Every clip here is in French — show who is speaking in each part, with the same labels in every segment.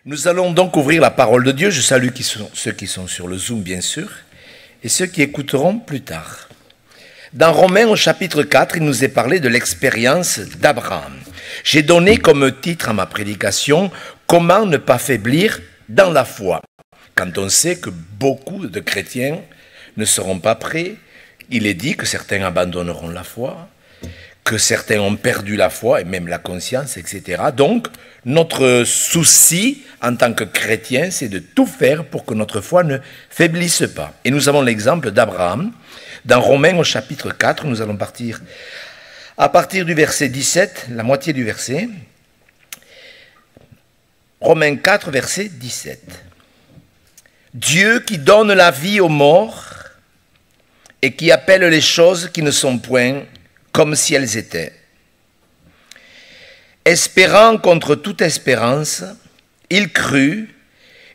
Speaker 1: Nous allons donc ouvrir la parole de Dieu. Je salue ceux qui sont sur le Zoom, bien sûr, et ceux qui écouteront plus tard. Dans Romains, au chapitre 4, il nous est parlé de l'expérience d'Abraham. J'ai donné comme titre à ma prédication « Comment ne pas faiblir dans la foi ?» Quand on sait que beaucoup de chrétiens ne seront pas prêts, il est dit que certains abandonneront la foi, que certains ont perdu la foi et même la conscience, etc. Donc, notre souci en tant que chrétien, c'est de tout faire pour que notre foi ne faiblisse pas. Et nous avons l'exemple d'Abraham. Dans Romains au chapitre 4, nous allons partir à partir du verset 17, la moitié du verset. Romains 4, verset 17. Dieu qui donne la vie aux morts et qui appelle les choses qui ne sont point comme si elles étaient. Espérant contre toute espérance, il crut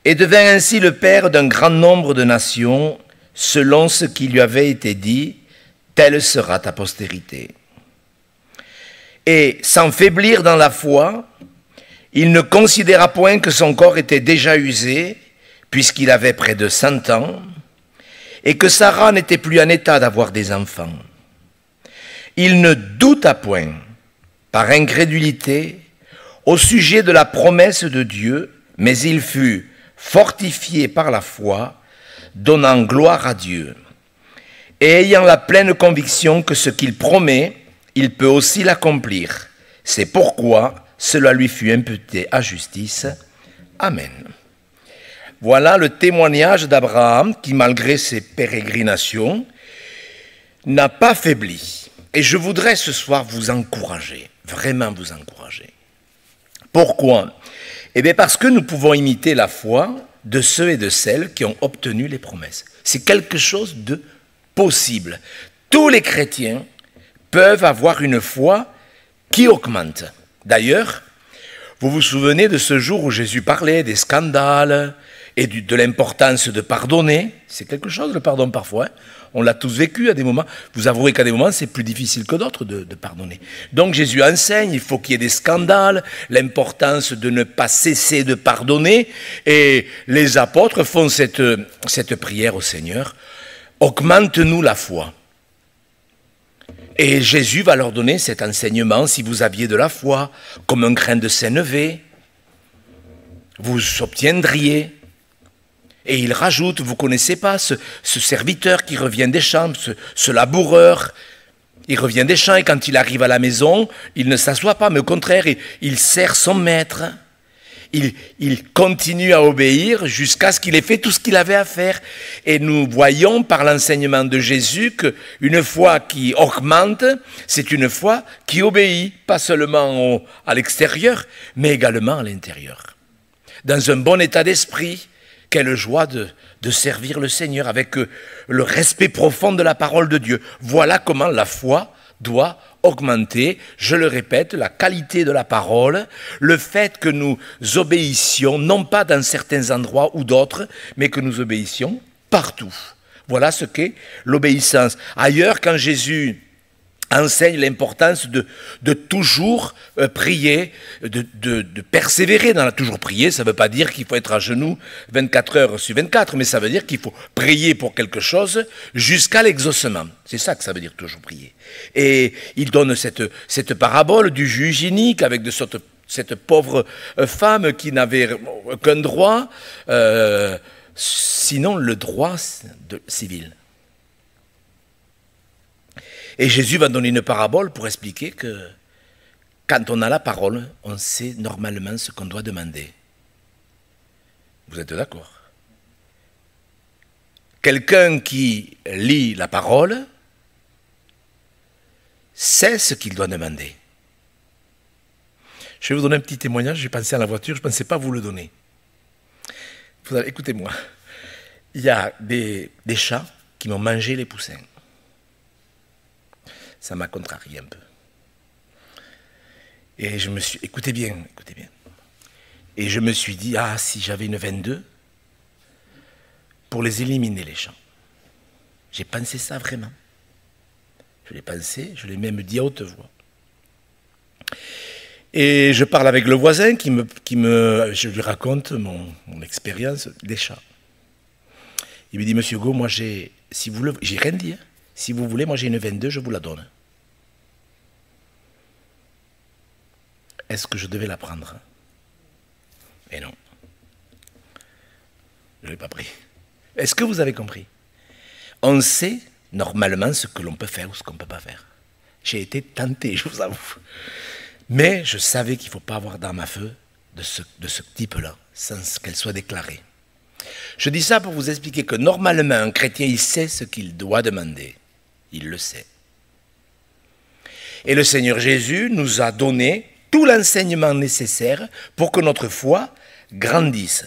Speaker 1: et devint ainsi le père d'un grand nombre de nations, selon ce qui lui avait été dit, telle sera ta postérité. Et sans faiblir dans la foi, il ne considéra point que son corps était déjà usé, puisqu'il avait près de 100 ans, et que Sarah n'était plus en état d'avoir des enfants. Il ne douta point, par incrédulité, au sujet de la promesse de Dieu, mais il fut fortifié par la foi, donnant gloire à Dieu, et ayant la pleine conviction que ce qu'il promet, il peut aussi l'accomplir. C'est pourquoi cela lui fut imputé à justice. Amen. Voilà le témoignage d'Abraham qui, malgré ses pérégrinations, n'a pas faibli. Et je voudrais ce soir vous encourager, vraiment vous encourager. Pourquoi ? Eh bien parce que nous pouvons imiter la foi de ceux et de celles qui ont obtenu les promesses. C'est quelque chose de possible. Tous les chrétiens peuvent avoir une foi qui augmente. D'ailleurs, vous vous souvenez de ce jour où Jésus parlait des scandales et de l'importance de pardonner. C'est quelque chose le pardon parfois, hein. On l'a tous vécu à des moments. Vous avouerez qu'à des moments, c'est plus difficile que d'autres de pardonner. Donc Jésus enseigne, il faut qu'il y ait des scandales, l'importance de ne pas cesser de pardonner. Et les apôtres font cette prière au Seigneur. Augmente-nous la foi. Et Jésus va leur donner cet enseignement. Si vous aviez de la foi, comme un grain de sénévé, vous obtiendriez. Et il rajoute, vous ne connaissez pas ce serviteur qui revient des champs, ce laboureur, il revient des champs et quand il arrive à la maison, il ne s'assoit pas, mais au contraire, il sert son maître. Il continue à obéir jusqu'à ce qu'il ait fait tout ce qu'il avait à faire. Et nous voyons par l'enseignement de Jésus qu'une foi qui augmente, c'est une foi qui obéit, pas seulement à l'extérieur, mais également à l'intérieur. Dans un bon état d'esprit, quelle joie de servir le Seigneur avec le respect profond de la parole de Dieu. Voilà comment la foi doit augmenter, je le répète, la qualité de la parole, le fait que nous obéissions, non pas dans certains endroits ou d'autres, mais que nous obéissions partout. Voilà ce qu'est l'obéissance. Ailleurs, quand Jésus enseigne l'importance de toujours prier, de persévérer dans la toujours prier. Ça ne veut pas dire qu'il faut être à genoux 24 heures sur 24, mais ça veut dire qu'il faut prier pour quelque chose jusqu'à l'exaucement. C'est ça que ça veut dire toujours prier. Et il donne cette parabole du juge inique avec cette pauvre femme qui n'avait aucun droit, sinon le droit civil. Et Jésus va donner une parabole pour expliquer que quand on a la parole, on sait normalement ce qu'on doit demander. Vous êtes d'accord ? Quelqu'un qui lit la parole sait ce qu'il doit demander. Je vais vous donner un petit témoignage, j'ai pensé à la voiture, je ne pensais pas vous le donner. Écoutez-moi, il y a des chats qui m'ont mangé les poussins. Ça m'a contrarié un peu. Et je me suis... Écoutez bien. Et je me suis dit, si j'avais une 22, pour les éliminer, les chats. J'ai pensé ça vraiment. Je l'ai pensé, je l'ai même dit à haute voix. Et je parle avec le voisin je lui raconte mon expérience des chats. Il me dit, Monsieur Hugo, moi j'ai rien dit, hein. Si vous voulez, moi j'ai une 22, je vous la donne. Est-ce que je devais la prendre? Mais non. Je ne l'ai pas pris. Est-ce que vous avez compris? On sait normalement ce que l'on peut faire ou ce qu'on ne peut pas faire. J'ai été tenté, je vous avoue. Mais je savais qu'il ne faut pas avoir d'arme à feu de ce type-là, sans qu'elle soit déclarée. Je dis ça pour vous expliquer que normalement, un chrétien, il sait ce qu'il doit demander. Il le sait. Et le Seigneur Jésus nous a donné tout l'enseignement nécessaire pour que notre foi grandisse.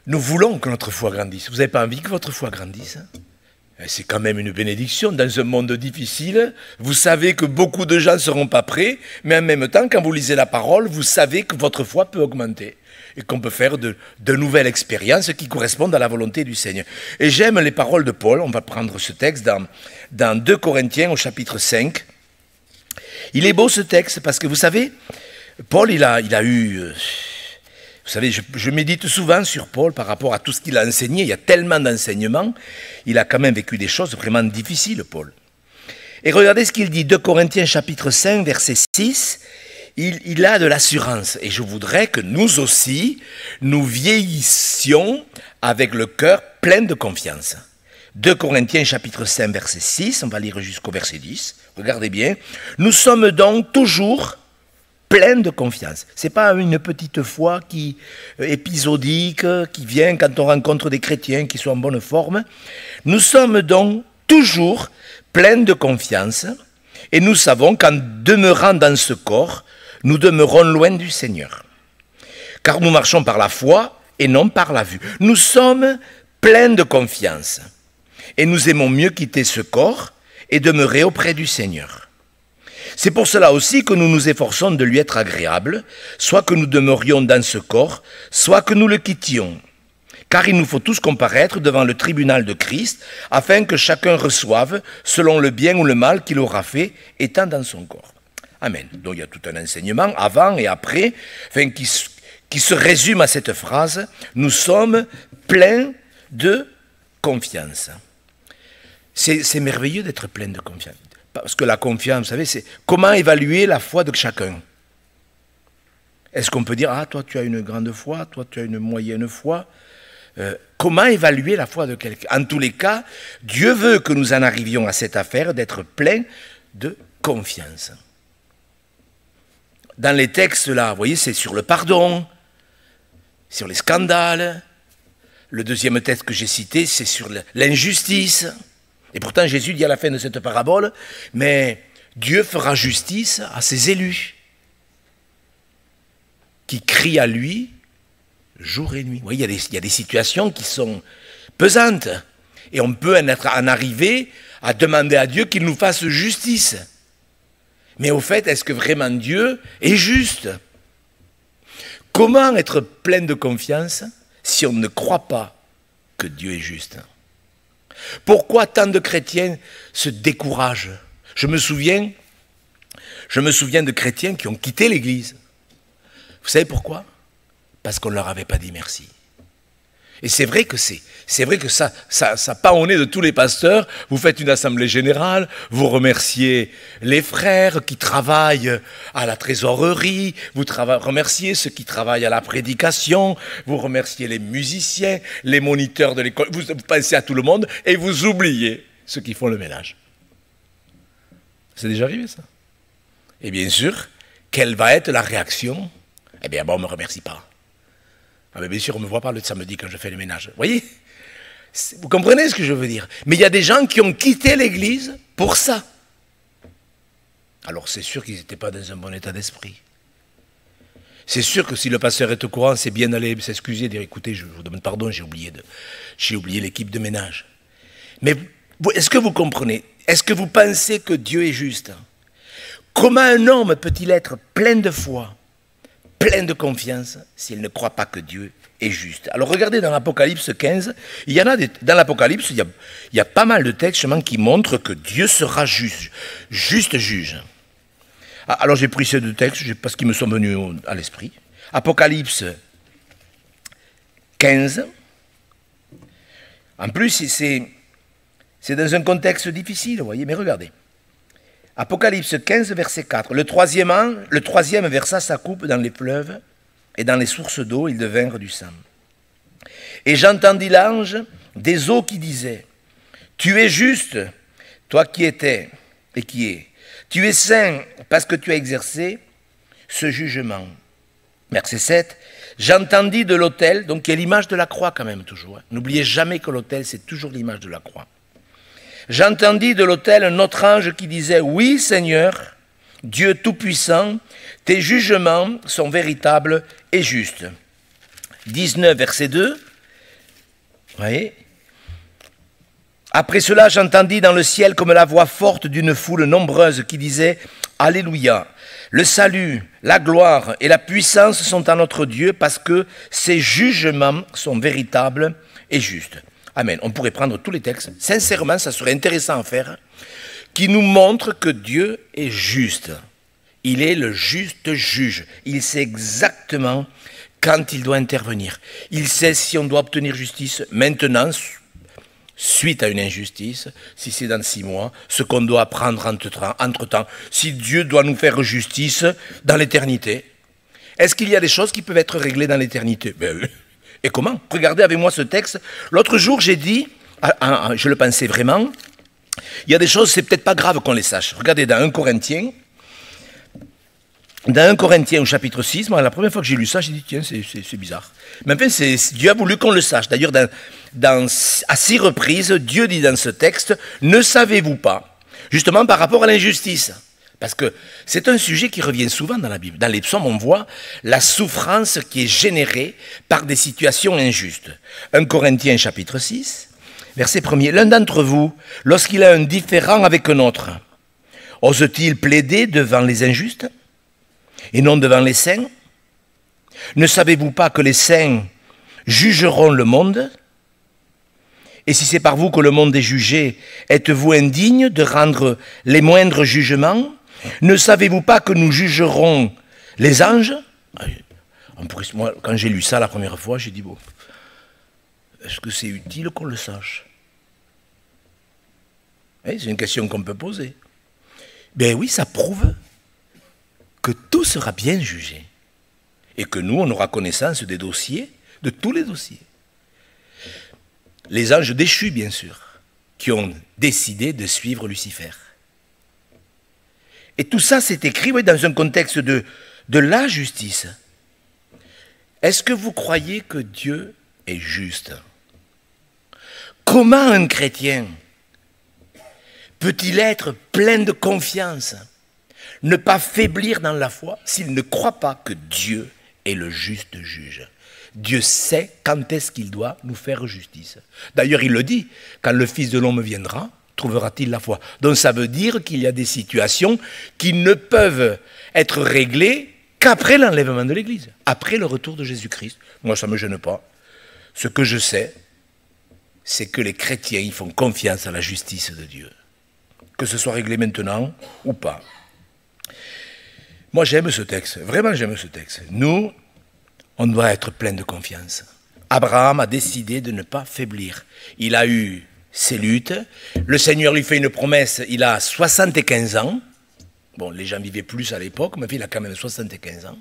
Speaker 1: Nous voulons que notre foi grandisse. Vous n'avez pas envie que votre foi grandisse? C'est quand même une bénédiction dans un monde difficile. Vous savez que beaucoup de gens ne seront pas prêts, mais en même temps, quand vous lisez la parole, vous savez que votre foi peut augmenter et qu'on peut faire de nouvelles expériences qui correspondent à la volonté du Seigneur. Et j'aime les paroles de Paul. On va prendre ce texte dans 2 Corinthiens au chapitre 5. Il est beau ce texte parce que vous savez, Paul, il a eu... Vous savez, je médite souvent sur Paul par rapport à tout ce qu'il a enseigné. Il y a tellement d'enseignements. Il a quand même vécu des choses vraiment difficiles, Paul. Et regardez ce qu'il dit, 2 Corinthiens chapitre 5, verset 6. Il a de l'assurance. Et je voudrais que nous aussi, nous vieillissions avec le cœur plein de confiance. 2 Corinthiens chapitre 5, verset 6. On va lire jusqu'au verset 10. Regardez bien. Nous sommes donc toujours plein de confiance. Ce n'est pas une petite foi épisodique qui vient quand on rencontre des chrétiens qui sont en bonne forme. Nous sommes donc toujours pleins de confiance et nous savons qu'en demeurant dans ce corps, nous demeurons loin du Seigneur. Car nous marchons par la foi et non par la vue. Nous sommes pleins de confiance et nous aimons mieux quitter ce corps et demeurer auprès du Seigneur. C'est pour cela aussi que nous nous efforçons de lui être agréables, soit que nous demeurions dans ce corps, soit que nous le quittions. Car il nous faut tous comparaître devant le tribunal de Christ, afin que chacun reçoive selon le bien ou le mal qu'il aura fait, étant dans son corps. Amen. Donc il y a tout un enseignement, avant et après, qui se résume à cette phrase, nous sommes pleins de confiance. C'est merveilleux d'être plein de confiance. Parce que la confiance, vous savez, c'est comment évaluer la foi de chacun. Est-ce qu'on peut dire, ah, toi tu as une grande foi, toi tu as une moyenne foi? Comment évaluer la foi de quelqu'un? En tous les cas, Dieu veut que nous en arrivions à cette affaire d'être pleins de confiance. Dans les textes là, vous voyez, c'est sur le pardon, sur les scandales. Le deuxième texte que j'ai cité, c'est sur l'injustice. Et pourtant, Jésus dit à la fin de cette parabole, mais Dieu fera justice à ses élus, qui crient à lui jour et nuit. Vous voyez, il y a des situations qui sont pesantes, et on peut en arriver à demander à Dieu qu'il nous fasse justice. Mais au fait, est-ce que vraiment Dieu est juste? Comment être plein de confiance si on ne croit pas que Dieu est juste? Pourquoi tant de chrétiens se découragent? Je me souviens de chrétiens qui ont quitté l'Église. Vous savez pourquoi? Parce qu'on ne leur avait pas dit merci. Et c'est vrai que ça pend au nez de tous les pasteurs. Vous faites une assemblée générale, vous remerciez les frères qui travaillent à la trésorerie, vous remerciez ceux qui travaillent à la prédication, vous remerciez les musiciens, les moniteurs de l'école, vous pensez à tout le monde et vous oubliez ceux qui font le ménage. C'est déjà arrivé ça? Et bien sûr, quelle va être la réaction? Eh bien, bon, on ne me remercie pas. Ah ben bien sûr, on ne me voit pas le samedi quand je fais le ménage. Vous voyez? Vous comprenez ce que je veux dire? Mais il y a des gens qui ont quitté l'Église pour ça. Alors c'est sûr qu'ils n'étaient pas dans un bon état d'esprit. C'est sûr que si le pasteur est au courant, c'est bien d'aller s'excuser, dire écoutez, je vous demande pardon, j'ai oublié l'équipe de ménage. Mais est-ce que vous comprenez? Est-ce que vous pensez que Dieu est juste? Comment un homme peut-il être plein de foi, plein de confiance, s'il ne croit pas que Dieu est juste? Alors regardez dans l'Apocalypse 15, dans l'Apocalypse, il y a pas mal de textes qui montrent que Dieu sera juste juge. Alors j'ai pris ces deux textes parce qu'ils me sont venus à l'esprit. Apocalypse 15. En plus, c'est dans un contexte difficile, vous voyez, mais regardez. Apocalypse 15, verset 4. Le troisième versa sa coupe dans les fleuves, et dans les sources d'eau, ils devinrent du sang. Et j'entendis l'ange des eaux qui disait, « Tu es juste, toi qui étais et qui es. Tu es saint parce que tu as exercé ce jugement. » Verset 7. J'entendis de l'autel, donc qui est l'image de la croix quand même toujours. Hein. N'oubliez jamais que l'autel, c'est toujours l'image de la croix. J'entendis de l'autel un autre ange qui disait, « Oui, Seigneur, Dieu Tout-Puissant, tes jugements sont véritables et justes. » 19, verset 2. Vous voyez ? Après cela, j'entendis dans le ciel comme la voix forte d'une foule nombreuse qui disait, « Alléluia ! Le salut, la gloire et la puissance sont à notre Dieu parce que ses jugements sont véritables et justes. » Amen. On pourrait prendre tous les textes. Sincèrement, ça serait intéressant à faire, qui nous montrent que Dieu est juste. Il est le juste juge. Il sait exactement quand il doit intervenir. Il sait si on doit obtenir justice maintenant, suite à une injustice, si c'est dans 6 mois, ce qu'on doit prendre entre-temps, si Dieu doit nous faire justice dans l'éternité. Est-ce qu'il y a des choses qui peuvent être réglées dans l'éternité? Ben oui. Et comment? Regardez avec moi ce texte. L'autre jour, j'ai dit, je le pensais vraiment, il y a des choses, c'est peut-être pas grave qu'on les sache. Regardez dans 1 Corinthiens au chapitre 6, moi, la première fois que j'ai lu ça, j'ai dit, tiens, c'est bizarre. Mais enfin, Dieu a voulu qu'on le sache. D'ailleurs, à 6 reprises, Dieu dit dans ce texte, ne savez-vous pas, justement par rapport à l'injustice. Parce que c'est un sujet qui revient souvent dans la Bible. Dans les psaumes, on voit la souffrance qui est générée par des situations injustes. 1 Corinthiens chapitre 6, verset 1er. L'un d'entre vous, lorsqu'il a un différend avec un autre, ose-t-il plaider devant les injustes et non devant les saints? Ne savez-vous pas que les saints jugeront le monde? Et si c'est par vous que le monde est jugé, êtes-vous indigne de rendre les moindres jugements? Ne savez-vous pas que nous jugerons les anges? Moi, quand j'ai lu ça la première fois, j'ai dit, bon, est-ce que c'est utile qu'on le sache? C'est une question qu'on peut poser. Ben oui, ça prouve que tout sera bien jugé. Et que nous, on aura connaissance des dossiers, de tous les dossiers. Les anges déchus, bien sûr, qui ont décidé de suivre Lucifer. Et tout ça, c'est écrit dans un contexte de la justice. Est-ce que vous croyez que Dieu est juste? Comment un chrétien peut-il être plein de confiance, ne pas faiblir dans la foi, s'il ne croit pas que Dieu est le juste juge? Dieu sait quand est-ce qu'il doit nous faire justice. D'ailleurs, il le dit, quand le Fils de l'homme viendra, trouvera-t-il la foi? Donc ça veut dire qu'il y a des situations qui ne peuvent être réglées qu'après l'enlèvement de l'Église, après le retour de Jésus-Christ. Moi, ça ne me gêne pas. Ce que je sais, c'est que les chrétiens, ils font confiance à la justice de Dieu. Que ce soit réglé maintenant ou pas. Moi, j'aime ce texte. Vraiment, j'aime ce texte. Nous, on doit être plein de confiance. Abraham a décidé de ne pas faiblir. Il a eu ses luttes. Le Seigneur lui fait une promesse. Il a 75 ans. Bon, les gens vivaient plus à l'époque, mais il a quand même 75 ans.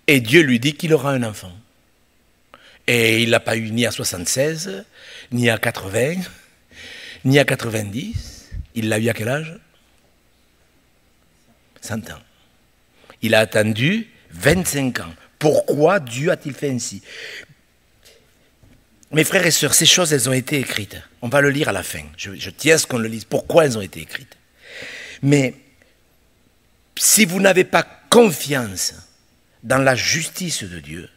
Speaker 1: Et Dieu lui dit qu'il aura un enfant. Et il ne l'a pas eu ni à 76, ni à 80, ni à 90. Il l'a eu à quel âge? 100 ans. Il a attendu 25 ans. Pourquoi Dieu a-t-il fait ainsi? Mes frères et sœurs, ces choses, elles ont été écrites. On va le lire à la fin. Je tiens à ce qu'on le lise. Pourquoi elles ont été écrites? Mais si vous n'avez pas confiance dans la justice de Dieu,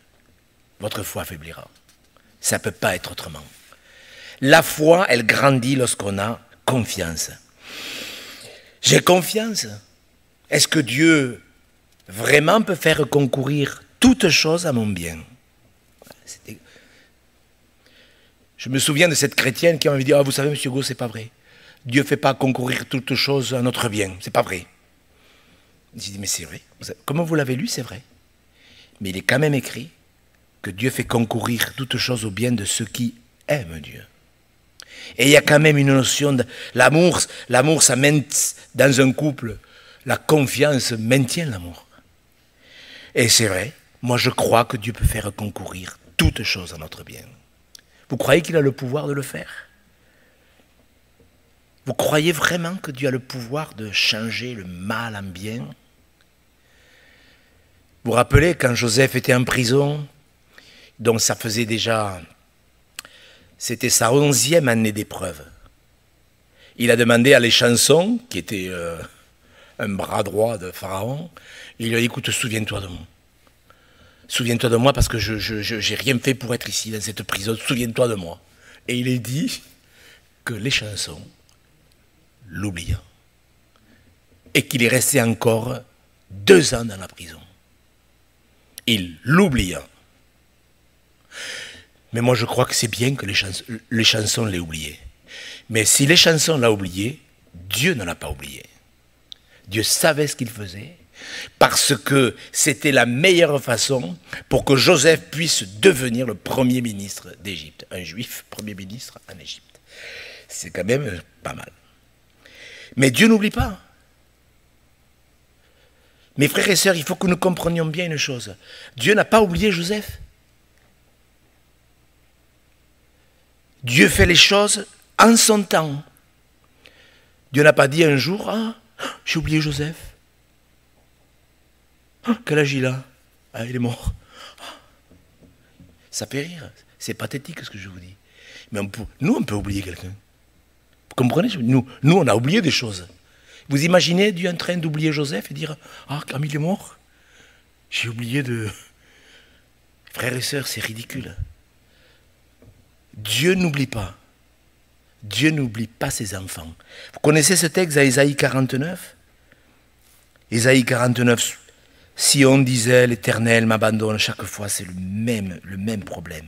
Speaker 1: votre foi faiblira. Ça ne peut pas être autrement. La foi, elle grandit lorsqu'on a confiance. J'ai confiance. Est-ce que Dieu vraiment peut faire concourir toute chose à mon bien? Je me souviens de cette chrétienne qui m'avait dit, vous savez, M. Hugo, c'est pas vrai. Dieu ne fait pas concourir toute chose à notre bien. C'est pas vrai. J'ai dit, mais c'est vrai. Comme vous l'avez lu, c'est vrai. Mais il est quand même écrit que Dieu fait concourir toutes choses au bien de ceux qui aiment Dieu. Et il y a quand même une notion de l'amour. L'amour, ça maintient dans un couple. La confiance maintient l'amour. Et c'est vrai. Moi, je crois que Dieu peut faire concourir toutes choses à notre bien. Vous croyez qu'il a le pouvoir de le faire? Vous croyez vraiment que Dieu a le pouvoir de changer le mal en bien? Vous vous rappelez quand Joseph était en prison, donc ça faisait déjà, c'était sa 11e année d'épreuve. Il a demandé à l'échanson, qui était un bras droit de Pharaon, il lui a dit, écoute, souviens-toi de moi. Souviens-toi de moi parce que je n'ai rien fait pour être ici dans cette prison, souviens-toi de moi. Et il est dit que l'échanson l'oublia. Et qu'il est resté encore 2 ans dans la prison. Il l'oublia. Mais moi je crois que c'est bien que les chansons l'aient oublié. Mais si les chansons l'ont oublié, Dieu ne l'a pas oublié. Dieu savait ce qu'il faisait parce que c'était la meilleure façon pour que Joseph puisse devenir le premier ministre d'Égypte. Un juif premier ministre en Égypte. C'est quand même pas mal. Mais Dieu n'oublie pas. Mes frères et sœurs, il faut que nous comprenions bien une chose. Dieu n'a pas oublié Joseph. Dieu fait les choses en son temps. Dieu n'a pas dit un jour, ah, j'ai oublié Joseph. Ah, quel âge il a? Ah, il est mort. Ça fait rire. C'est pathétique ce que je vous dis. Mais nous, on peut oublier quelqu'un. Vous comprenez? Nous, on a oublié des choses. Vous imaginez Dieu en train d'oublier Joseph et dire, ah, quand il est mort, j'ai oublié de... Frères et sœurs, c'est ridicule. Dieu n'oublie pas. Dieu n'oublie pas ses enfants. Vous connaissez ce texte à Ésaïe 49? Ésaïe 49, si on disait l'Éternel m'abandonne, chaque fois c'est le même problème.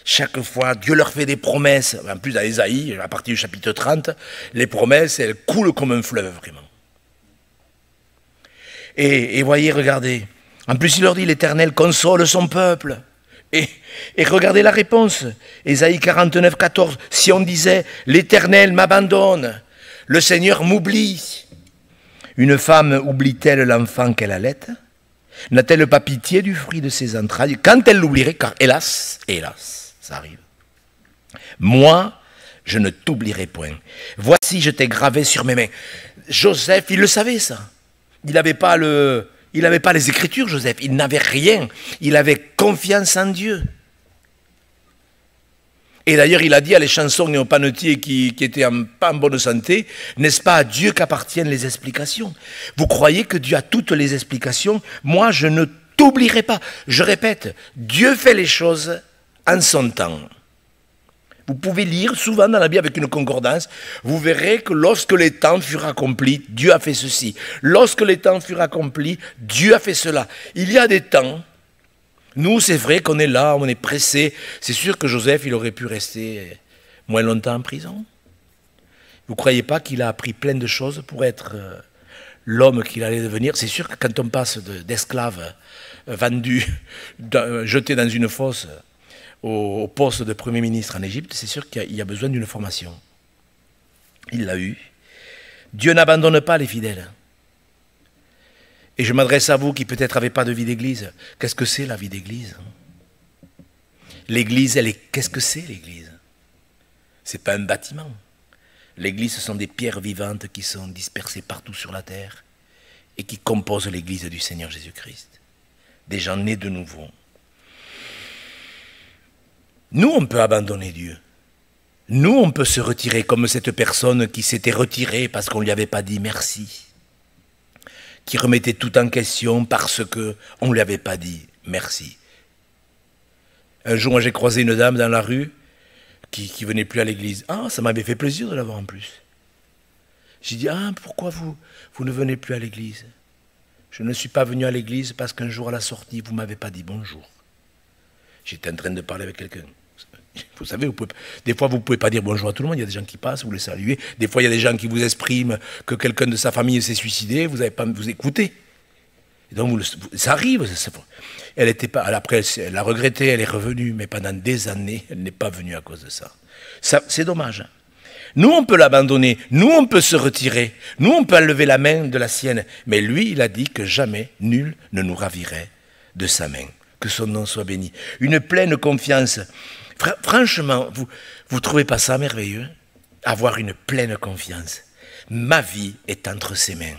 Speaker 1: Chaque fois, Dieu leur fait des promesses. En plus, à Ésaïe, à partir du chapitre 30, les promesses, elles coulent comme un fleuve, vraiment. Et voyez, regardez. En plus, il leur dit, l'Éternel console son peuple. Et regardez la réponse. Ésaïe 49, 14. Si on disait, l'Éternel m'abandonne, le Seigneur m'oublie. Une femme oublie-t-elle l'enfant qu'elle allait? N'a-t-elle pas pitié du fruit de ses entrailles? Quand elle l'oublierait, car hélas, ça arrive. Moi, je ne t'oublierai point. Voici, je t'ai gravé sur mes mains. Joseph, il le savait ça. Il n'avait pas les Écritures, Joseph. Il n'avait rien. Il avait confiance en Dieu. Et d'ailleurs, il a dit à les chansons et aux panetiers qui étaient pas en bonne santé, n'est-ce pas à Dieu qu'appartiennent les explications? Vous croyez que Dieu a toutes les explications? Moi, je ne t'oublierai pas. Je répète, Dieu fait les choses en son temps. Vous pouvez lire souvent dans la Bible avec une concordance, vous verrez que lorsque les temps furent accomplis, Dieu a fait ceci. Lorsque les temps furent accomplis, Dieu a fait cela. Il y a des temps. Nous, c'est vrai qu'on est là, on est pressé. C'est sûr que Joseph, il aurait pu rester moins longtemps en prison. Vous ne croyez pas qu'il a appris plein de choses pour être l'homme qu'il allait devenir? C'est sûr que quand on passe d'esclave vendu, jeté dans une fosse au poste de Premier ministre en Égypte, c'est sûr qu'il y a besoin d'une formation. Il l'a eu. Dieu n'abandonne pas les fidèles. Et je m'adresse à vous qui peut-être n'avez pas de vie d'église. Qu'est-ce que c'est la vie d'église? L'église, qu'est-ce que c'est l'église? Ce n'est pas un bâtiment. L'église, ce sont des pierres vivantes qui sont dispersées partout sur la terre et qui composent l'église du Seigneur Jésus-Christ. Des gens nés de nouveau. Nous, on peut abandonner Dieu. Nous, on peut se retirer comme cette personne qui s'était retirée parce qu'on ne lui avait pas dit merci. Qui remettait tout en question parce qu'on ne lui avait pas dit merci. Un jour, moi, j'ai croisé une dame dans la rue qui venait plus à l'église. Ah, ça m'avait fait plaisir de la voir en plus. J'ai dit, ah, pourquoi vous ne venez plus à l'église? Je ne suis pas venu à l'église parce qu'un jour à la sortie, vous ne m'avez pas dit bonjour. J'étais en train de parler avec quelqu'un. Vous savez, des fois, vous ne pouvez pas dire bonjour à tout le monde. Il y a des gens qui passent, vous les saluez. Des fois, il y a des gens qui vous expriment que quelqu'un de sa famille s'est suicidé. Vous n'avez pas vous écoutez. Et donc, ça arrive. Elle était pas. Après, elle a regretté. Elle est revenue, mais pendant des années, elle n'est pas venue à cause de ça. C'est dommage. Nous, on peut l'abandonner. Nous, on peut se retirer. Nous, on peut enlever la main de la sienne. Mais lui, il a dit que jamais nul ne nous ravirait de sa main. Que son nom soit béni. Une pleine confiance. Franchement, vous ne trouvez pas ça merveilleux? Avoir une pleine confiance. Ma vie est entre ses mains.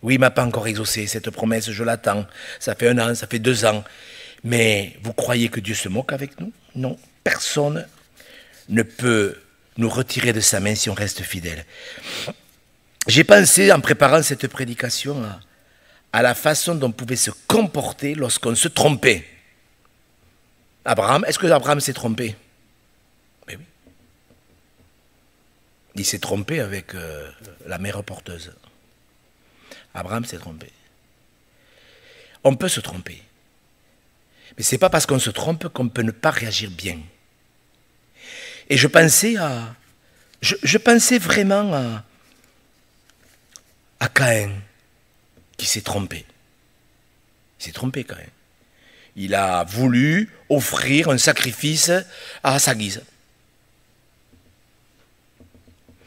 Speaker 1: Oui, il ne m'a pas encore exaucé cette promesse, je l'attends. Ça fait 1 an, ça fait 2 ans. Mais vous croyez que Dieu se moque avec nous? Non, personne ne peut nous retirer de sa main si on reste fidèle. J'ai pensé, en préparant cette prédication, à la façon dont on pouvait se comporter lorsqu'on se trompait. Abraham, est-ce que Abraham s'est trompé? Ben oui. Il s'est trompé avec la mère porteuse. Abraham s'est trompé. On peut se tromper. Mais ce n'est pas parce qu'on se trompe qu'on peut ne pas réagir bien. Et je pensais je pensais vraiment à Caïn, qui s'est trompé. Il s'est trompé, Caïn. Il a voulu offrir un sacrifice à sa guise.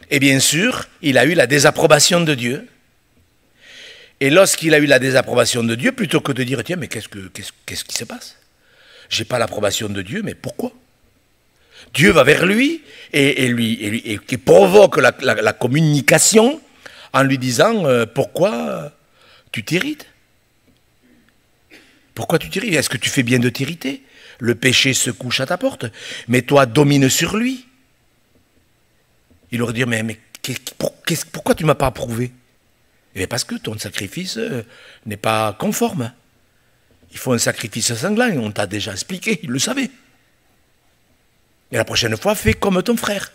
Speaker 1: Et bien sûr, il a eu la désapprobation de Dieu. Et lorsqu'il a eu la désapprobation de Dieu, plutôt que de dire, tiens, mais qu'est-ce qui se passe? Je n'ai pas l'approbation de Dieu, mais pourquoi? Dieu va vers lui et qui provoque la communication en lui disant, pourquoi tu t'irrites? Pourquoi tu t'irrites? Est-ce que tu fais bien de t'irriter? Le péché se couche à ta porte, mais toi domine sur lui. Il aurait dit, mais pourquoi tu ne m'as pas approuvé? Eh bien parce que ton sacrifice n'est pas conforme. Il faut un sacrifice sanglant, on t'a déjà expliqué, il le savait. Et la prochaine fois, fais comme ton frère.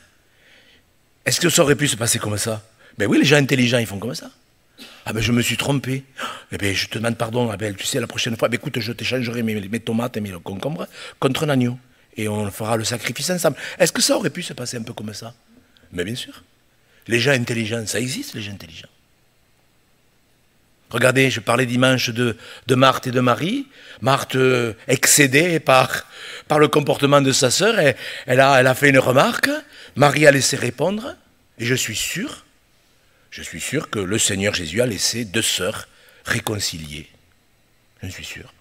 Speaker 1: Est-ce que ça aurait pu se passer comme ça? Ben oui, les gens intelligents, ils font comme ça. Ah ben je me suis trompé. Eh bien je te demande pardon, Abel, tu sais, la prochaine fois, ben écoute, je t'échangerai mes tomates et mes concombres contre un agneau. Et on fera le sacrifice ensemble. Est-ce que ça aurait pu se passer un peu comme ça? Mais bien sûr. Les gens intelligents, ça existe, les gens intelligents. Regardez, je parlais dimanche de Marthe et de Marie. Marthe, excédée par le comportement de sa sœur, elle a fait une remarque. Marie a laissé répondre. Et je suis sûr que le Seigneur Jésus a laissé 2 sœurs réconciliées. Je suis sûr.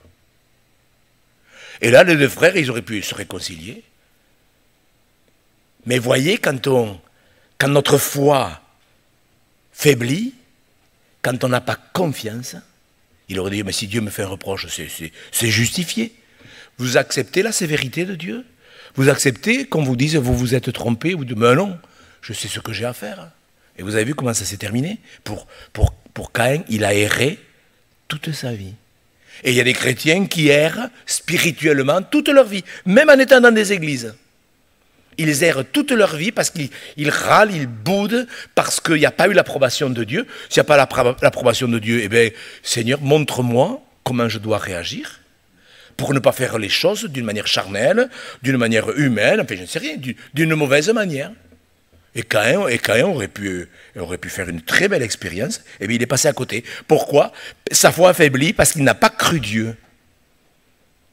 Speaker 1: Et là, les 2 frères, ils auraient pu se réconcilier. Mais voyez, quand notre foi faiblit, quand on n'a pas confiance, il aurait dit, mais si Dieu me fait un reproche, c'est justifié. Vous acceptez la sévérité de Dieu? Vous acceptez qu'on vous dise, vous vous êtes trompé? Vous dites, mais non, je sais ce que j'ai à faire. Et vous avez vu comment ça s'est terminé? Pour Caïn, il a erré toute sa vie. Et il y a des chrétiens qui errent spirituellement toute leur vie, même en étant dans des églises. Ils errent toute leur vie parce qu'ils râlent, ils boudent, parce qu'il n'y a pas eu l'approbation de Dieu. S'il n'y a pas l'approbation de Dieu, eh bien, Seigneur, montre-moi comment je dois réagir pour ne pas faire les choses d'une manière charnelle, d'une manière humaine, enfin, je ne sais rien, d'une mauvaise manière. Et Caïn aurait pu faire une très belle expérience, et bien il est passé à côté. Pourquoi? Sa foi affaiblie parce qu'il n'a pas cru Dieu.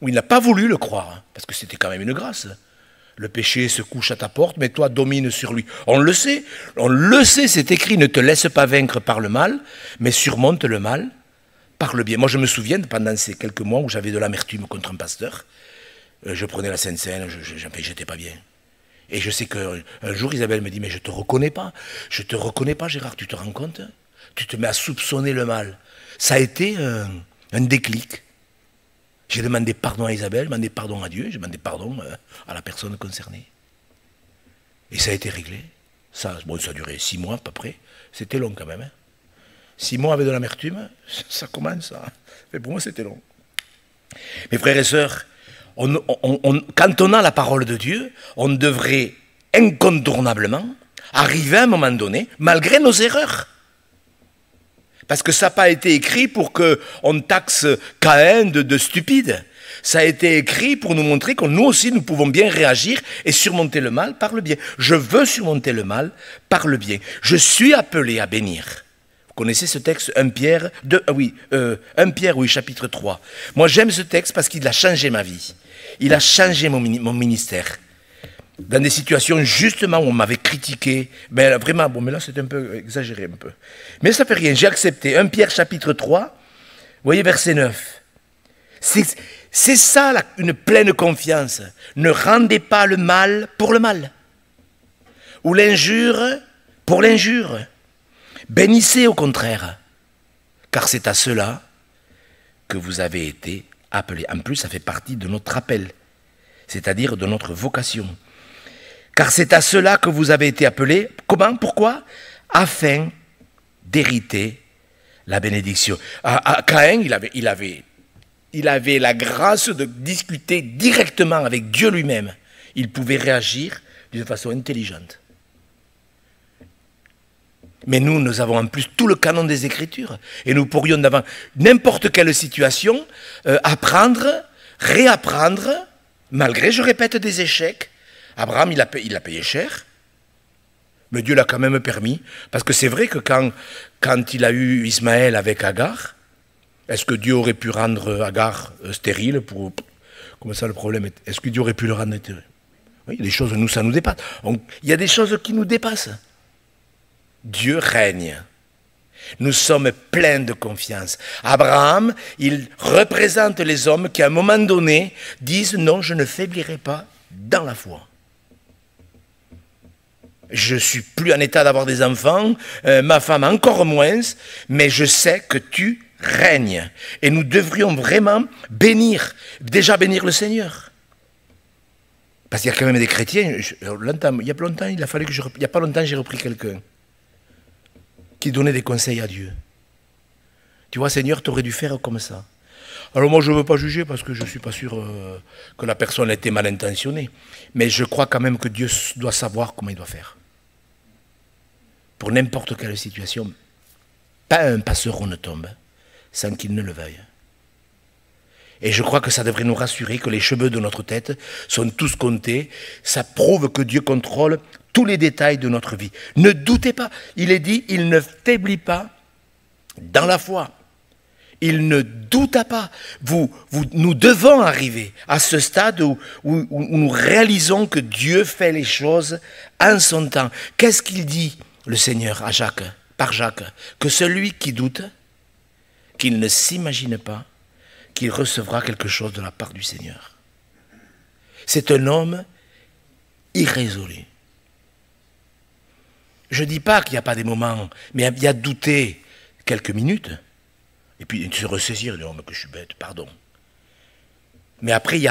Speaker 1: Ou il n'a pas voulu le croire, parce que c'était quand même une grâce. Le péché se couche à ta porte, mais toi domine sur lui. On le sait, c'est écrit, ne te laisse pas vaincre par le mal, mais surmonte le mal par le bien. Moi je me souviens, pendant ces quelques mois où j'avais de l'amertume contre un pasteur, je prenais la Sainte Seine, j'étais pas bien. Et je sais qu'un jour Isabelle me dit, mais je te reconnais pas Gérard, tu te rends compte? Tu te mets à soupçonner le mal. Ça a été un déclic. J'ai demandé pardon à Isabelle, j'ai demandé pardon à Dieu, j'ai demandé pardon à la personne concernée. Et ça a été réglé. Ça a duré 6 mois à peu près. C'était long quand même. Hein. 6 mois avec de l'amertume, ça commence. Hein. Mais pour moi, c'était long. Mes frères et sœurs, quand on a la parole de Dieu, on devrait incontournablement arriver à un moment donné, malgré nos erreurs. Parce que ça n'a pas été écrit pour qu'on taxe Caïn de stupide. Ça a été écrit pour nous montrer que nous aussi, nous pouvons bien réagir et surmonter le mal par le bien. Je veux surmonter le mal par le bien. Je suis appelé à bénir. Vous connaissez ce texte, 1 Pierre, 1 Pierre, oui, chapitre 3. Moi, j'aime ce texte parce qu'il a changé ma vie. Il a changé mon ministère. Dans des situations, justement, où on m'avait critiqué. Ben, vraiment, bon, mais là, c'est un peu exagéré, un peu. Mais ça fait rien, j'ai accepté. 1 Pierre, chapitre 3, vous voyez, verset 9. C'est ça, une pleine confiance. Ne rendez pas le mal pour le mal. Ou l'injure pour l'injure. Bénissez au contraire. Car c'est à cela que vous avez été appelés. En plus, ça fait partie de notre appel. C'est-à-dire de notre vocation. Car c'est à cela que vous avez été appelés. Comment? Pourquoi? Afin d'hériter la bénédiction. Caïn, il avait la grâce de discuter directement avec Dieu lui-même. Il pouvait réagir d'une façon intelligente. Mais nous avons en plus tout le canon des Écritures. Et nous pourrions, dans n'importe quelle situation, apprendre, réapprendre, malgré, je répète, des échecs. Abraham, il a payé cher, mais Dieu l'a quand même permis. Parce que c'est vrai que quand il a eu Ismaël avec Agar, est-ce que Dieu aurait pu rendre Agar stérile pour... Comment ça le problème? Est-ce que Dieu aurait pu le rendre stérile? Oui, il y a des choses, nous, ça nous dépasse. Il y a des choses qui nous dépassent. Dieu règne. Nous sommes pleins de confiance. Abraham, il représente les hommes qui, à un moment donné, disent « Non, je ne faiblirai pas dans la foi. Je ne suis plus en état d'avoir des enfants, ma femme encore moins, mais je sais que tu règnes. » Et nous devrions vraiment déjà bénir le Seigneur. Parce qu'il y a quand même des chrétiens, il y a pas longtemps, j'ai repris quelqu'un qui donnait des conseils à Dieu. Tu vois, Seigneur, tu aurais dû faire comme ça. Alors moi, je ne veux pas juger parce que je ne suis pas sûr que la personne a été mal intentionnée. Mais je crois quand même que Dieu doit savoir comment il doit faire. Pour n'importe quelle situation, pas un passereau ne tombe sans qu'il ne le veuille. Et je crois que ça devrait nous rassurer que les cheveux de notre tête sont tous comptés. Ça prouve que Dieu contrôle tous les détails de notre vie. Ne doutez pas, il est dit, il ne faiblit pas dans la foi. Il ne douta pas. Nous devons arriver à ce stade où nous réalisons que Dieu fait les choses en son temps. Qu'est-ce qu'il dit, le Seigneur, par Jacques? Que celui qui doute, qu'il ne s'imagine pas qu'il recevra quelque chose de la part du Seigneur. C'est un homme irrésolu. Je ne dis pas qu'il n'y a pas des moments, mais il y a douter quelques minutes, et puis se ressaisir, dire, oh, mais que je suis bête, pardon. Mais après, il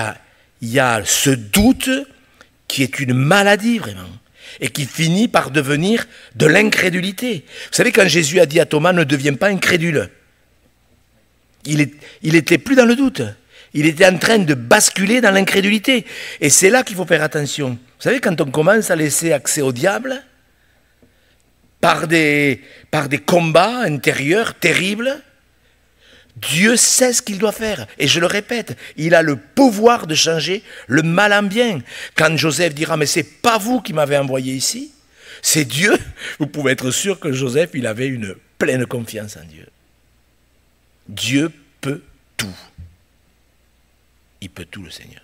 Speaker 1: y a ce doute qui est une maladie, vraiment, et qui finit par devenir de l'incrédulité. Vous savez, quand Jésus a dit à Thomas, ne deviens pas incrédule, il était plus dans le doute. Il était en train de basculer dans l'incrédulité. Et c'est là qu'il faut faire attention. Vous savez, quand on commence à laisser accès au diable, par des combats intérieurs terribles, Dieu sait ce qu'il doit faire. Et je le répète, il a le pouvoir de changer le mal en bien. Quand Joseph dira, mais c'est pas vous qui m'avez envoyé ici, c'est Dieu, vous pouvez être sûr que Joseph, il avait une pleine confiance en Dieu. Dieu peut tout. Il peut tout, le Seigneur.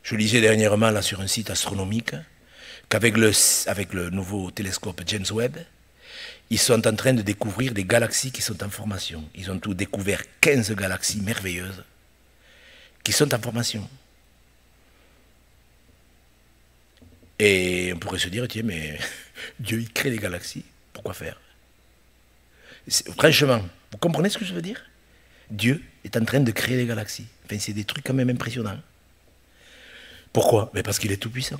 Speaker 1: Je lisais dernièrement là sur un site astronomique qu'avec le nouveau télescope James Webb, ils sont en train de découvrir des galaxies qui sont en formation. Ils ont tout découvert 15 galaxies merveilleuses qui sont en formation. Et on pourrait se dire, tiens, mais Dieu, il crée des galaxies, pourquoi faire? Franchement, vous comprenez ce que je veux dire? Dieu est en train de créer des galaxies. Enfin, c'est des trucs quand même impressionnants. Pourquoi? Mais parce qu'il est tout-puissant.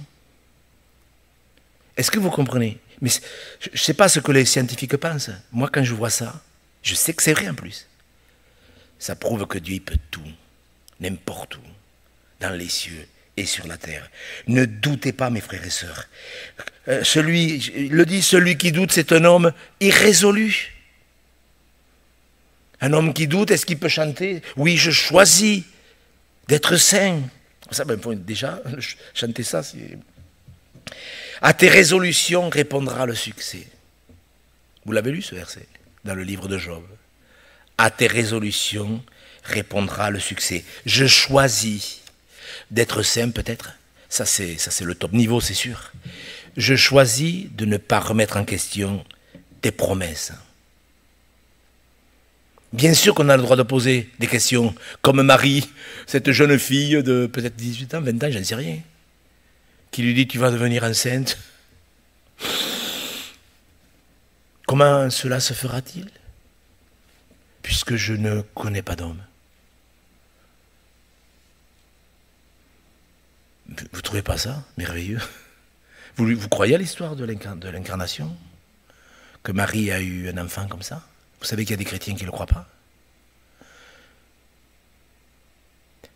Speaker 1: Est-ce que vous comprenez? Mais je ne sais pas ce que les scientifiques pensent. Moi, quand je vois ça, je sais que c'est vrai en plus. Ça prouve que Dieu il peut tout, n'importe où, dans les cieux et sur la terre. Ne doutez pas, mes frères et sœurs. Celui qui doute, c'est un homme irrésolu. Un homme qui doute, est-ce qu'il peut chanter? Oui, je choisis d'être saint. Ça, ben, déjà, chanter ça, c'est... À tes résolutions répondra le succès. Vous l'avez lu ce verset dans le livre de Job. À tes résolutions répondra le succès. Je choisis d'être saint peut-être. Ça c'est le top niveau, c'est sûr. Je choisis de ne pas remettre en question tes promesses. Bien sûr qu'on a le droit de poser des questions, comme Marie, cette jeune fille de peut-être 18 ans, 20 ans, je ne sais rien, qui lui dit tu vas devenir enceinte. Comment cela se fera-t-il? Puisque je ne connais pas d'homme. Vous ne trouvez pas ça merveilleux? Vous croyez à l'histoire de l'incarnation? Que Marie a eu un enfant comme ça? Vous savez qu'il y a des chrétiens qui ne le croient pas?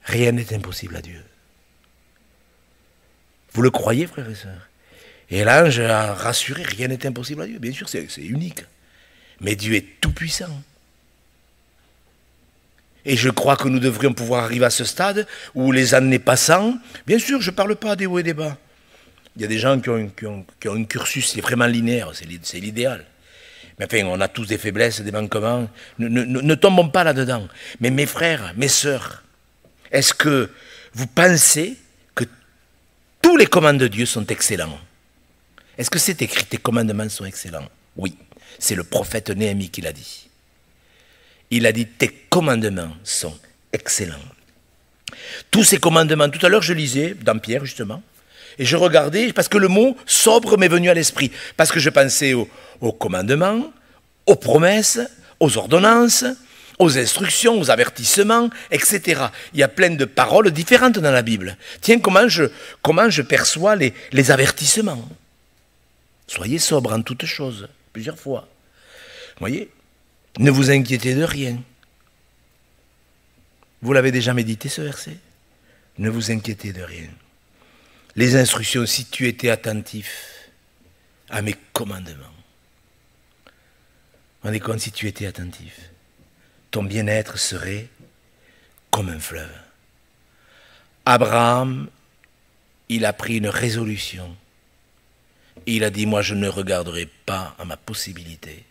Speaker 1: Rien n'est impossible à Dieu. Vous le croyez, frères et sœurs? Et l'ange a rassuré, rien n'est impossible à Dieu. Bien sûr, c'est unique. Mais Dieu est tout-puissant. Et je crois que nous devrions pouvoir arriver à ce stade où les années passant, bien sûr, je ne parle pas des hauts et des bas. Il y a des gens qui ont un cursus qui est vraiment linéaire, c'est l'idéal. Mais enfin, on a tous des faiblesses, des manquements. Ne tombons pas là-dedans. Mais mes frères, mes sœurs, est-ce que vous pensez que tous les commandements de Dieu sont excellents? Est-ce que c'est écrit, tes commandements sont excellents? Oui, c'est le prophète Néhémie qui l'a dit. Il a dit, tes commandements sont excellents. Tous ces commandements, tout à l'heure je lisais, dans Pierre justement, et je regardais, parce que le mot sobre m'est venu à l'esprit, parce que je pensais aux commandements, aux promesses, aux ordonnances, aux instructions, aux avertissements, etc. Il y a plein de paroles différentes dans la Bible. Tiens, comment je perçois les avertissements? Soyez sobre en toutes choses, plusieurs fois. Vous voyez? Ne vous inquiétez de rien. Vous l'avez déjà médité ce verset? Ne vous inquiétez de rien. Les instructions, si tu étais attentif à mes commandements. On est compte, si tu étais attentif, ton bien-être serait comme un fleuve. Abraham, il a pris une résolution. Et il a dit, moi je ne regarderai pas à ma possibilité.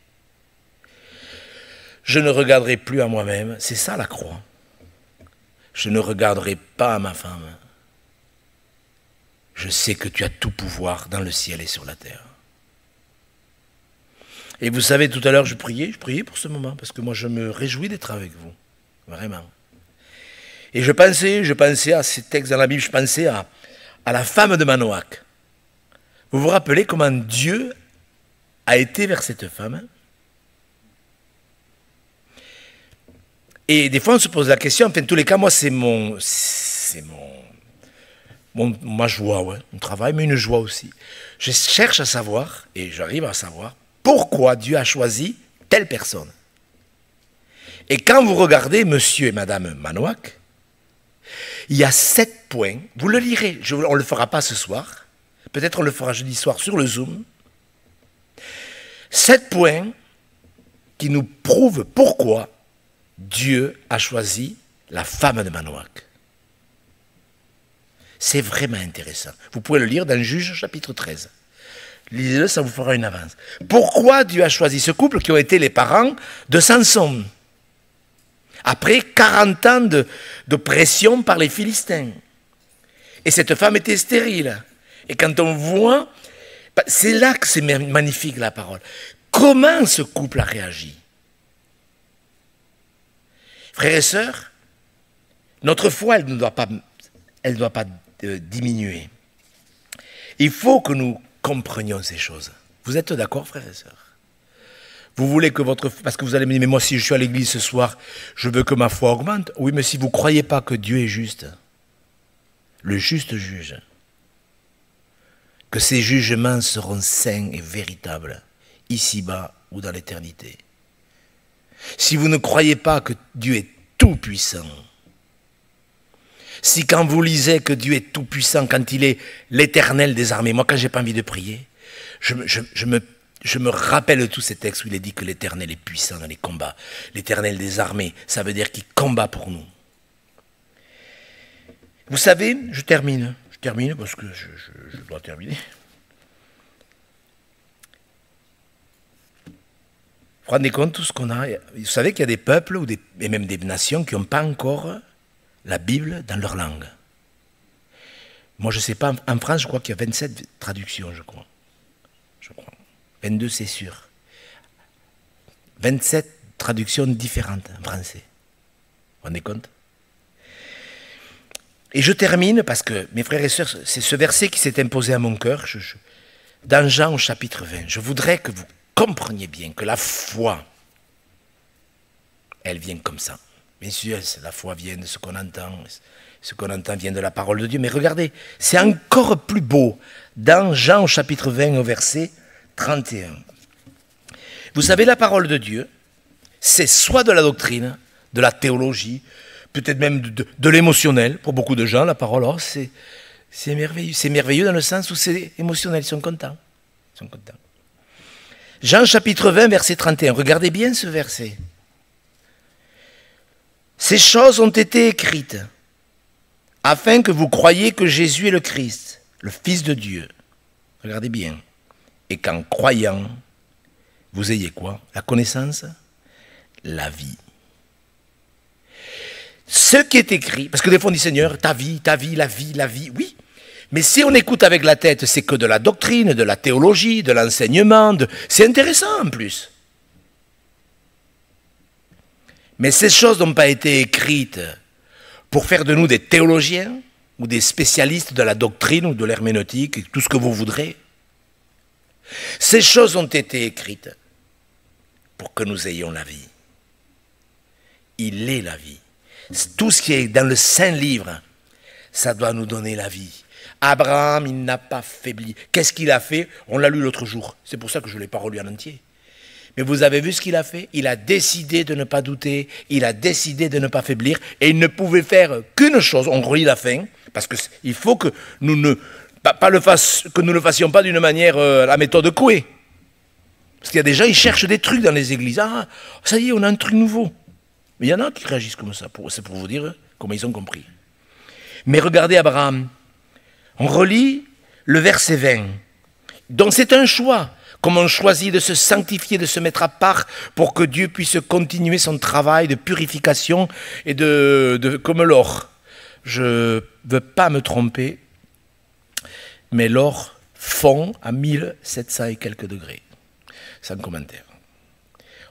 Speaker 1: Je ne regarderai plus à moi-même. C'est ça la croix. Je ne regarderai pas à ma femme. Je sais que tu as tout pouvoir dans le ciel et sur la terre. Et vous savez, tout à l'heure, je priais pour ce moment, parce que moi, je me réjouis d'être avec vous, vraiment. Et je pensais à ces textes dans la Bible, je pensais à la femme de Manoach. Vous vous rappelez comment Dieu a été vers cette femme? Et des fois, on se pose la question, enfin, en tous les cas, moi, c'est ma joie, ouais, mon travail, mais une joie aussi. Je cherche à savoir, et j'arrive à savoir, pourquoi Dieu a choisi telle personne. Et quand vous regardez monsieur et madame Manoach, il y a 7 points, vous le lirez, on ne le fera pas ce soir, peut-être on le fera jeudi soir sur le Zoom, 7 points qui nous prouvent pourquoi Dieu a choisi la femme de Manoach. C'est vraiment intéressant. Vous pouvez le lire dans Juge chapitre 13. Lisez-le, ça vous fera une avance. Pourquoi Dieu a choisi ce couple qui ont été les parents de Samson? Après 40 ans de pression par les Philistins. Et cette femme était stérile. Et quand on voit, c'est là que c'est magnifique la parole. Comment ce couple a réagi? Frères et sœurs, notre foi, elle ne doit pas diminuer. Il faut que nous comprenions ces choses. Vous êtes d'accord, frères et sœurs? Vous voulez que parce que vous allez me dire, mais moi si je suis à l'église ce soir, je veux que ma foi augmente. Oui, mais si vous ne croyez pas que Dieu est juste, le juste juge, que ses jugements seront saints et véritables, ici-bas ou dans l'éternité. Si vous ne croyez pas que Dieu est tout-puissant, si quand vous lisez que Dieu est tout-puissant, quand il est l'éternel des armées, moi quand j'ai pas envie de prier, je me rappelle tous ces textes où il est dit que l'éternel est puissant dans les combats. L'éternel des armées, ça veut dire qu'il combat pour nous. Vous savez, je termine parce que je dois terminer. Vous vous rendez compte tout ce qu'on a? Vous savez qu'il y a des peuples et même des nations qui n'ont pas encore la Bible dans leur langue. Moi, je ne sais pas, en France, je crois qu'il y a 27 traductions, je crois. 22, c'est sûr. 27 traductions différentes en français. Vous vous rendez compte? Et je termine parce que, mes frères et sœurs, c'est ce verset qui s'est imposé à mon cœur. Dans Jean au chapitre 20, je voudrais que vous compreniez bien que la foi, elle vient comme ça. Bien sûr, la foi vient de ce qu'on entend. Ce qu'on entend vient de la parole de Dieu. Mais regardez, c'est encore plus beau dans Jean au chapitre 20 au verset 31. Vous savez, la parole de Dieu, c'est soit de la doctrine, de la théologie, peut-être même de l'émotionnel. Pour beaucoup de gens, la parole, oh, c'est merveilleux. C'est merveilleux dans le sens où c'est émotionnel. Ils sont contents. Jean chapitre 20, verset 31. Regardez bien ce verset. Ces choses ont été écrites afin que vous croyiez que Jésus est le Christ, le Fils de Dieu. Regardez bien. Et qu'en croyant, vous ayez quoi? La connaissance? La vie. Ce qui est écrit, parce que des fois on dit Seigneur, ta vie, la vie, oui. Mais si on écoute avec la tête, c'est que de la doctrine, de la théologie, de l'enseignement, c'est intéressant en plus. Mais ces choses n'ont pas été écrites pour faire de nous des théologiens ou des spécialistes de la doctrine ou de l'herméneutique, tout ce que vous voudrez. Ces choses ont été écrites pour que nous ayons la vie. Il est la vie. Tout ce qui est dans le Saint-Livre, ça doit nous donner la vie. Abraham, il n'a pas faibli. Qu'est-ce qu'il a fait? On l'a lu l'autre jour. C'est pour ça que je ne l'ai pas relu en entier. Mais vous avez vu ce qu'il a fait? Il a décidé de ne pas douter, il a décidé de ne pas faiblir, et il ne pouvait faire qu'une chose, on relit la fin, parce qu'il faut que nous ne le fassions pas d'une manière, la méthode Coué. Parce qu'il y a des gens, ils cherchent des trucs dans les églises. Ah, ça y est, on a un truc nouveau. Mais il y en a qui réagissent comme ça, c'est pour vous dire comment ils ont compris. Mais regardez Abraham, on relit le verset 20. Donc c'est un choix. Comme on choisit de se sanctifier, de se mettre à part pour que Dieu puisse continuer son travail de purification et comme l'or. Je ne veux pas me tromper, mais l'or fond à 1700 et quelques degrés. Sans commentaire.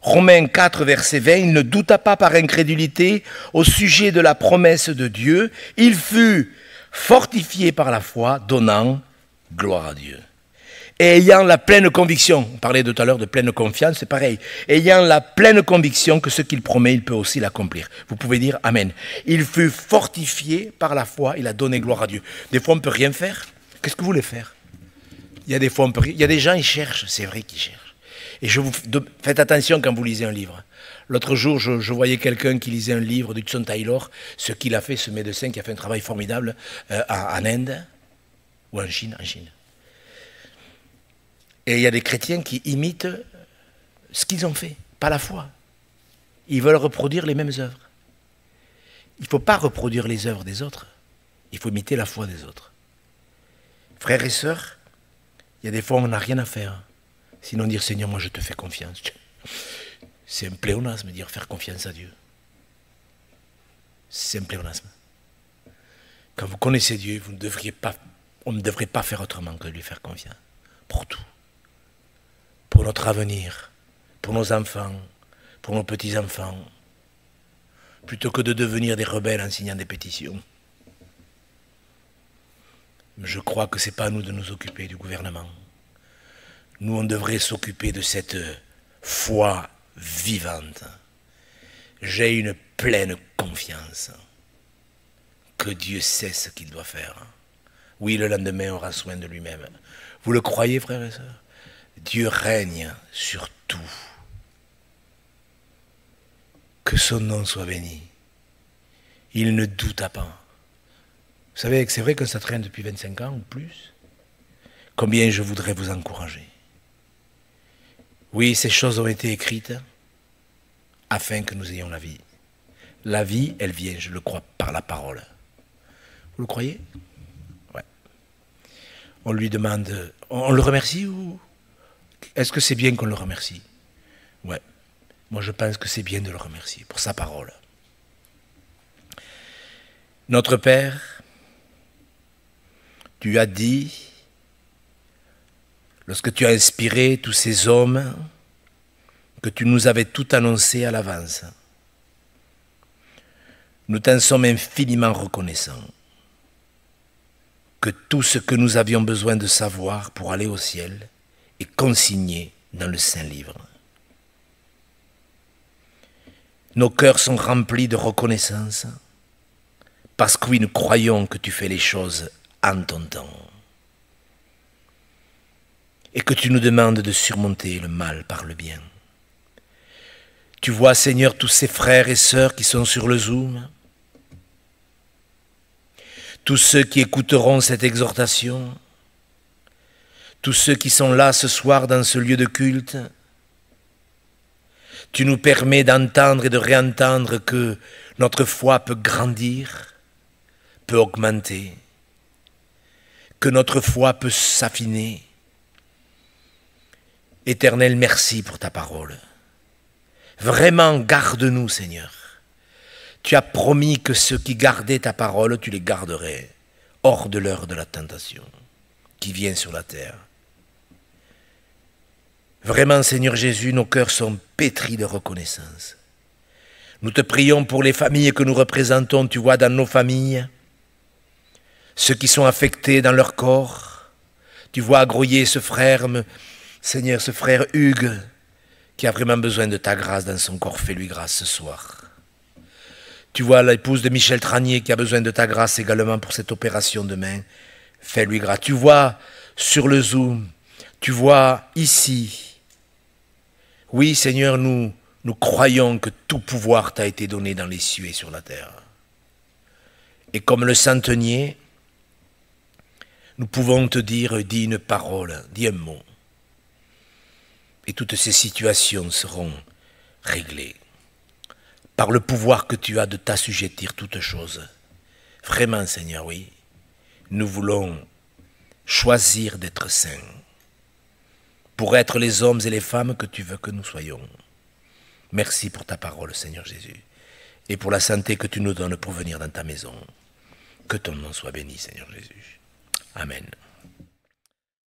Speaker 1: Romains 4, verset 20, il ne douta pas par incrédulité au sujet de la promesse de Dieu. Il fut fortifié par la foi, donnant gloire à Dieu. Et ayant la pleine conviction, on parlait tout à l'heure de pleine confiance, c'est pareil, ayant la pleine conviction que ce qu'il promet, il peut aussi l'accomplir. Vous pouvez dire Amen. Il fut fortifié par la foi, il a donné gloire à Dieu. Des fois, on ne peut rien faire. Qu'est-ce que vous voulez faire? Il y a des fois, il y a des gens, ils cherchent, c'est vrai qu'ils cherchent. Et faites attention quand vous lisez un livre. L'autre jour, je voyais quelqu'un qui lisait un livre d'Hudson Taylor, ce qu'il a fait, ce médecin qui a fait un travail formidable en Inde, ou en Chine. Et il y a des chrétiens qui imitent ce qu'ils ont fait, pas la foi. Ils veulent reproduire les mêmes œuvres. Il ne faut pas reproduire les œuvres des autres. Il faut imiter la foi des autres. Frères et sœurs, il y a des fois où on n'a rien à faire. Sinon dire Seigneur, moi je te fais confiance. C'est un pléonasme dire faire confiance à Dieu. C'est un pléonasme. Quand vous connaissez Dieu, on ne devrait pas faire autrement que de lui faire confiance. Pour tout. Pour notre avenir, pour nos enfants, pour nos petits-enfants. Plutôt que de devenir des rebelles en signant des pétitions. Je crois que ce n'est pas à nous de nous occuper du gouvernement. Nous, on devrait s'occuper de cette foi vivante. J'ai une pleine confiance que Dieu sait ce qu'il doit faire. Oui, le lendemain aura soin de lui-même. Vous le croyez, frères et sœurs? Dieu règne sur tout. Que son nom soit béni. Il ne douta pas. Vous savez que c'est vrai que ça traîne depuis 25 ans ou plus. Combien je voudrais vous encourager. Oui, ces choses ont été écrites afin que nous ayons la vie. La vie, elle vient, je le crois, par la parole. Vous le croyez? Ouais. On lui demande, on le remercie ou est-ce que c'est bien qu'on le remercie? Ouais. Moi, je pense que c'est bien de le remercier pour sa parole. Notre Père, tu as dit, lorsque tu as inspiré tous ces hommes, que tu nous avais tout annoncé à l'avance. Nous t'en sommes infiniment reconnaissants. Que tout ce que nous avions besoin de savoir pour aller au ciel est consigné dans le Saint-Livre. Nos cœurs sont remplis de reconnaissance parce que oui, nous croyons que tu fais les choses en ton temps et que tu nous demandes de surmonter le mal par le bien. Tu vois, Seigneur, tous ces frères et sœurs qui sont sur le Zoom, tous ceux qui écouteront cette exhortation, tous ceux qui sont là ce soir dans ce lieu de culte. Tu nous permets d'entendre et de réentendre que notre foi peut grandir, peut augmenter, que notre foi peut s'affiner. Éternel, merci pour ta parole. Vraiment, garde-nous, Seigneur. Tu as promis que ceux qui gardaient ta parole, tu les garderais hors de l'heure de la tentation qui vient sur la terre. Vraiment, Seigneur Jésus, nos cœurs sont pétris de reconnaissance. Nous te prions pour les familles que nous représentons, tu vois, dans nos familles, ceux qui sont affectés dans leur corps. Tu vois agrouiller ce frère, Seigneur, ce frère Hugues, qui a vraiment besoin de ta grâce dans son corps. Fais-lui grâce ce soir. Tu vois l'épouse de Michel Tranier qui a besoin de ta grâce également pour cette opération demain. Fais-lui grâce. Tu vois sur le Zoom, tu vois ici. Oui, Seigneur, nous croyons que tout pouvoir t'a été donné dans les cieux et sur la terre. Et comme le centenier, nous pouvons te dire, dis une parole, dis un mot. Et toutes ces situations seront réglées par le pouvoir que tu as de t'assujettir toutes choses. Vraiment, Seigneur, oui, nous voulons choisir d'être saints pour être les hommes et les femmes que tu veux que nous soyons. Merci pour ta parole, Seigneur Jésus, et pour la santé que tu nous donnes pour venir dans ta maison. Que ton nom soit béni, Seigneur Jésus. Amen.